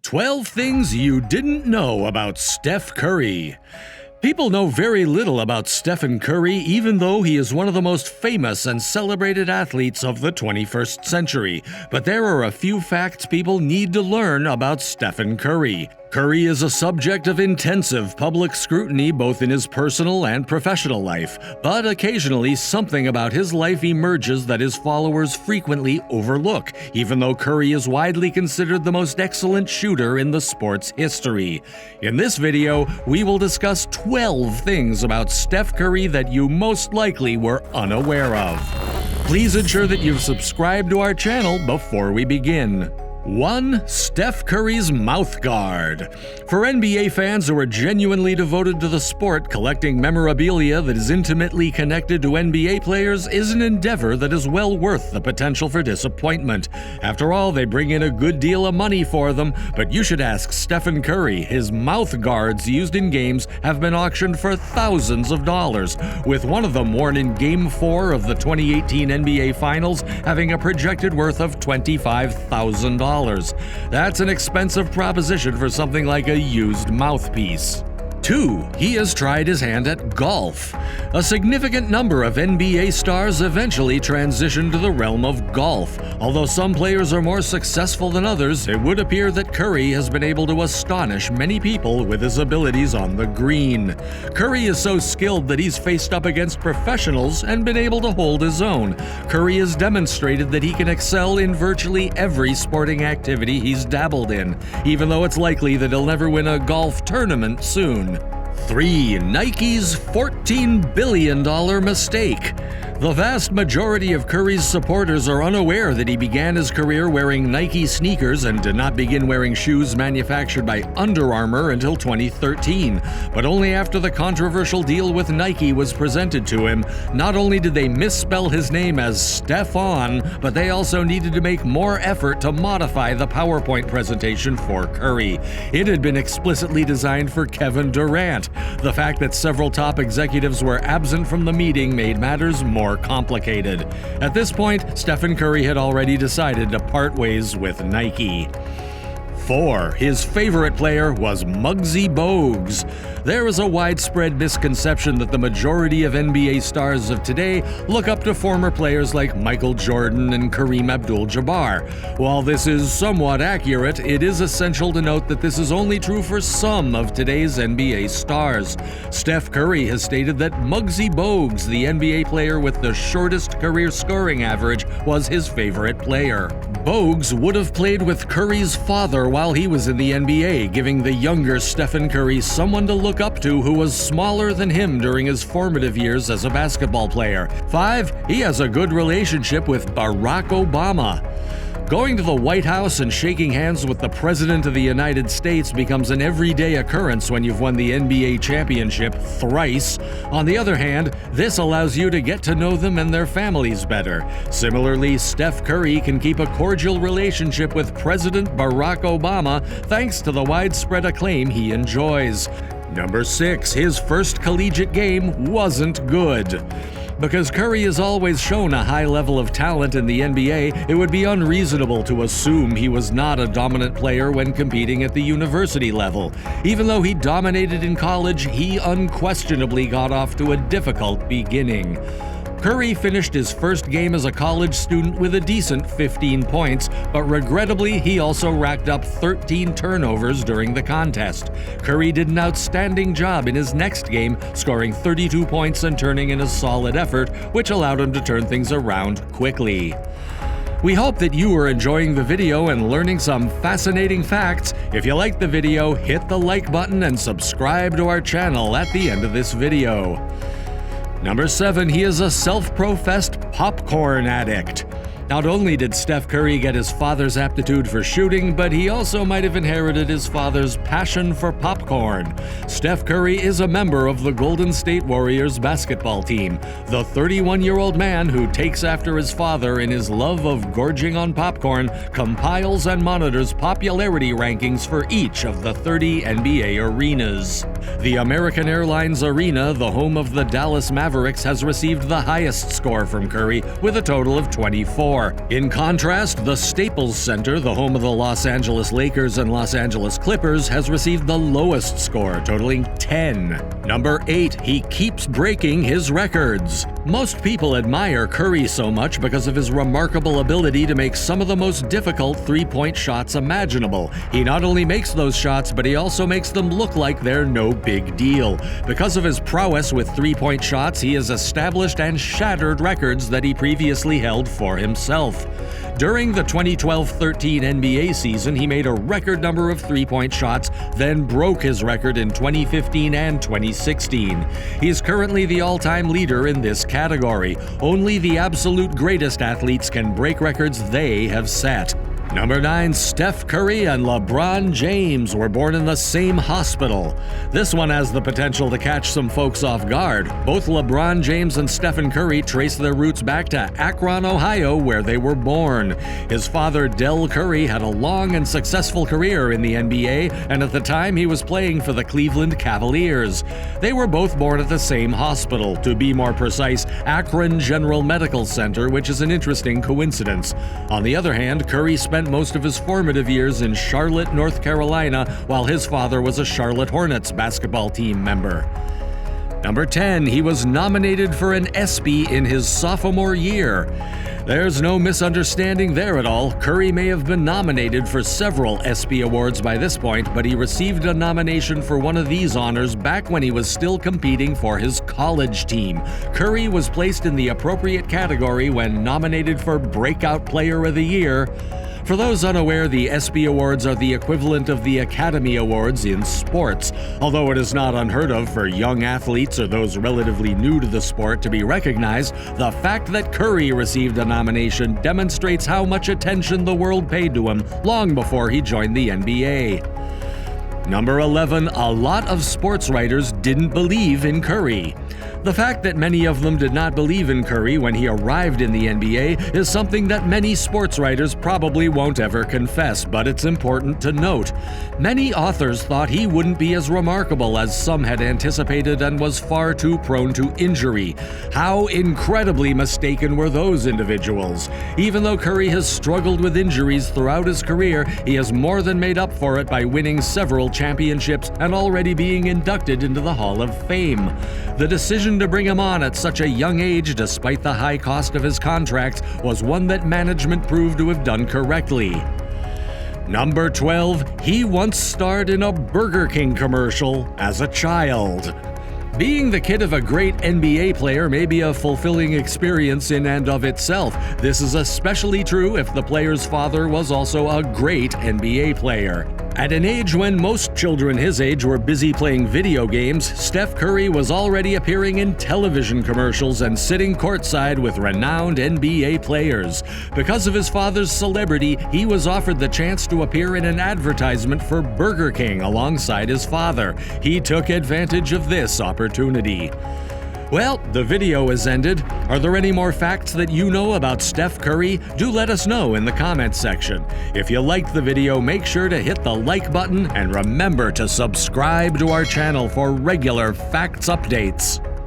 12 things you didn't know about Steph Curry. People know very little about Stephen Curry, even though he is one of the most famous and celebrated athletes of the 21st century. But there are a few facts people need to learn about Stephen Curry. Curry is a subject of intensive public scrutiny both in his personal and professional life, but occasionally something about his life emerges that his followers frequently overlook, even though Curry is widely considered the most excellent shooter in the sport's history. In this video, we will discuss 12 things about Steph Curry that you most likely were unaware of. Please ensure that you've subscribed to our channel before we begin. 1. Steph Curry's mouth guard. For NBA fans who are genuinely devoted to the sport, collecting memorabilia that is intimately connected to NBA players is an endeavor that is well worth the potential for disappointment. After all, they bring in a good deal of money for them, but you should ask Stephen Curry. His mouth guards used in games have been auctioned for thousands of dollars, with one of them worn in Game 4 of the 2018 NBA Finals having a projected worth of $25,000. That's an expensive proposition for something like a used mouthpiece. 2. He has tried his hand at golf. A significant number of NBA stars eventually transition to the realm of golf. Although some players are more successful than others, it would appear that Curry has been able to astonish many people with his abilities on the green. Curry is so skilled that he's faced up against professionals and been able to hold his own. Curry has demonstrated that he can excel in virtually every sporting activity he's dabbled in, even though it's likely that he'll never win a golf tournament soon. 3. Nike's $14 billion mistake. The vast majority of Curry's supporters are unaware that he began his career wearing Nike sneakers and did not begin wearing shoes manufactured by Under Armour until 2013. But only after the controversial deal with Nike was presented to him, not only did they misspell his name as Stephon, but they also needed to make more effort to modify the PowerPoint presentation for Curry. It had been explicitly designed for Kevin Durant. The fact that several top executives were absent from the meeting made matters more complicated. At this point, Stephen Curry had already decided to part ways with Nike. 4. His favorite player was Muggsy Bogues. There is a widespread misconception that the majority of NBA stars of today look up to former players like Michael Jordan and Kareem Abdul-Jabbar. While this is somewhat accurate, it is essential to note that this is only true for some of today's NBA stars. Steph Curry has stated that Muggsy Bogues, the NBA player with the shortest career scoring average, was his favorite player. Bogues would have played with Curry's father while he was in the NBA, giving the younger Stephen Curry someone to look up to who was smaller than him during his formative years as a basketball player. 5. He has a good relationship with Barack Obama. Going to the White House and shaking hands with the President of the United States becomes an everyday occurrence when you've won the NBA championship thrice. On the other hand, this allows you to get to know them and their families better. Similarly, Steph Curry can keep a cordial relationship with President Barack Obama thanks to the widespread acclaim he enjoys. Number 6. His first collegiate game wasn't good. Because Curry has always shown a high level of talent in the NBA, it would be unreasonable to assume he was not a dominant player when competing at the university level. Even though he dominated in college, he unquestionably got off to a difficult beginning. Curry finished his first game as a college student with a decent 15 points, but regrettably, he also racked up 13 turnovers during the contest. Curry did an outstanding job in his next game, scoring 32 points and turning in a solid effort, which allowed him to turn things around quickly. We hope that you are enjoying the video and learning some fascinating facts. If you liked the video, hit the like button and subscribe to our channel at the end of this video. Number 7. He is a self-professed popcorn addict. Not only did Steph Curry get his father's aptitude for shooting, but he also might have inherited his father's passion for popcorn. Steph Curry is a member of the Golden State Warriors basketball team. The 31-year-old man who takes after his father in his love of gorging on popcorn compiles and monitors popularity rankings for each of the 30 NBA arenas. The American Airlines Arena, the home of the Dallas Mavericks, has received the highest score from Curry with a total of 24. score. In contrast, the Staples Center, the home of the Los Angeles Lakers and Los Angeles Clippers, has received the lowest score, totaling 10. Number 8, he keeps breaking his records. Most people admire Curry so much because of his remarkable ability to make some of the most difficult three-point shots imaginable. He not only makes those shots, but he also makes them look like they're no big deal. Because of his prowess with three-point shots, he has established and shattered records that he previously held for himself. During the 2012-13 NBA season, he made a record number of three-point shots, then broke his record in 2015 and 2016. He's currently the all-time leader in this category. Only the absolute greatest athletes can break records they have set. Number 9, Steph Curry and LeBron James were born in the same hospital. This one has the potential to catch some folks off guard. Both LeBron James and Stephen Curry trace their roots back to Akron, Ohio, where they were born. His father, Del Curry, had a long and successful career in the NBA, and at the time he was playing for the Cleveland Cavaliers. They were both born at the same hospital, to be more precise, Akron General Medical Center, which is an interesting coincidence. On the other hand, Curry spent most of his formative years in Charlotte, North Carolina, while his father was a Charlotte Hornets basketball team member. Number 10, he was nominated for an Espy in his sophomore year. There's no misunderstanding there at all. Curry may have been nominated for several Espy awards by this point, but he received a nomination for one of these honors back when he was still competing for his college team. Curry was placed in the appropriate category when nominated for Breakout Player of the Year. For those unaware, the Espy Awards are the equivalent of the Academy Awards in sports. Although it is not unheard of for young athletes or those relatively new to the sport to be recognized, the fact that Curry received a nomination demonstrates how much attention the world paid to him long before he joined the NBA. Number 11, a lot of sports writers didn't believe in Curry. The fact that many of them did not believe in Curry when he arrived in the NBA is something that many sports writers probably won't ever confess, but it's important to note. Many authors thought he wouldn't be as remarkable as some had anticipated and was far too prone to injury. How incredibly mistaken were those individuals. Even though Curry has struggled with injuries throughout his career, he has more than made up for it by winning several championships and already being inducted into the Hall of Fame. The decision to bring him on at such a young age, despite the high cost of his contract, was one that management proved to have done correctly. Number 12, he once starred in a Burger King commercial as a child. Being the kid of a great NBA player may be a fulfilling experience in and of itself. This is especially true if the player's father was also a great NBA player. At an age when most children his age were busy playing video games, Steph Curry was already appearing in television commercials and sitting courtside with renowned NBA players. Because of his father's celebrity, he was offered the chance to appear in an advertisement for Burger King alongside his father. He took advantage of this opportunity. Well, the video is ended. Are there any more facts that you know about Steph Curry? Do let us know in the comments section. If you liked the video, make sure to hit the like button and remember to subscribe to our channel for regular facts updates.